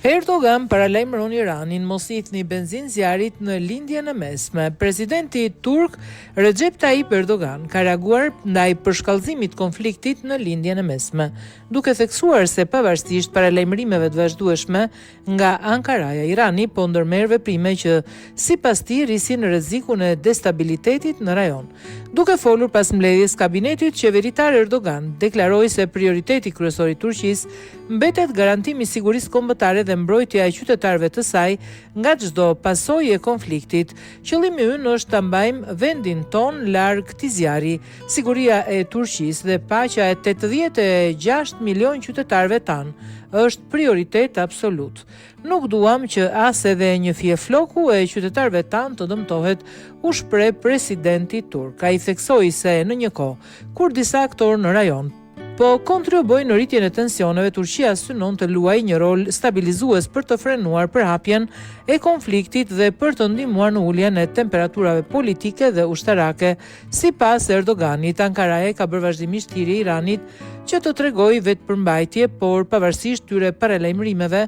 Erdogan paralajmëron Iranin mos i thni benzin zjarit në lindjen e mesme. Presidenti turk Recep Tayyip Erdogan ka reaguar ndaj përshkallëzimit konfliktit në lindjen e mesme, duke theksuar se pavarësisht paralajmërimeve të vazhdueshme nga Ankaraja, Irani po ndërmerr veprime që sipas tij rrisin rrezikun e destabilitetit në rajon. Duke folur pas mbledhjes kabinetit qeveritar, Erdogan deklaroi se prioriteti kryesor i Turqisë mbetet garantimi i sigurisë kombëtare dhe mbrojtja e qytetarëve të saj nga çdo pasojë e konfliktit. Qëllimi ynë është ta mbajmë vendin ton larg këtij zjarri. Siguria e Turqisë dhe paqja e 86 milion qytetarëve tan është prioritet absolut. Nuk duam që as edhe një fije floku e qytetarëve tan të dëmtohet, u shpreh presidenti turk. Ai theksoi se në një kohë kur disa aktorë në rajon po kontribuojnë në rritjen e tensioneve, Turqia synon të luajë një rol stabilizues për të frenuar përhapjen e konfliktit dhe për të ndihmuar në uljen e temperaturave politike dhe ushtarake. Sipas Erdoganit, Ankaraja ka bërë vazhdimisht thirrje Iranit që të tregojë vetëpërmbajtje, por pavarësisht këtyre paralajmërimeve,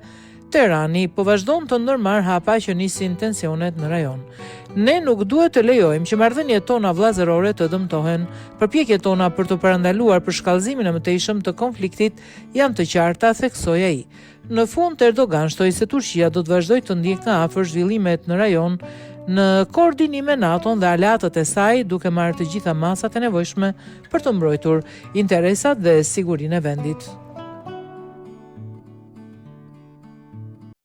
Teherani po vazhdon të ndërmarr hapa që nisin tensionet në rajon. Ne nuk duhet të lejojmë që marrëdhëniet tona vllazërore të dëmtohen. Përpjekjet tona për të parandaluar përshkallëzimin e mëtejshëm të konfliktit janë të qarta, theksoi ai. Në fund, Erdogan shtoi se Turqia do të vazhdojë të ndjekë nga afër zhvillimet në rajon në koordinim me NATO-n dhe aleatët e saj, duke marrë të gjitha masat e nevojshme për të mbrojtur interesat dhe sigurinë e vendit.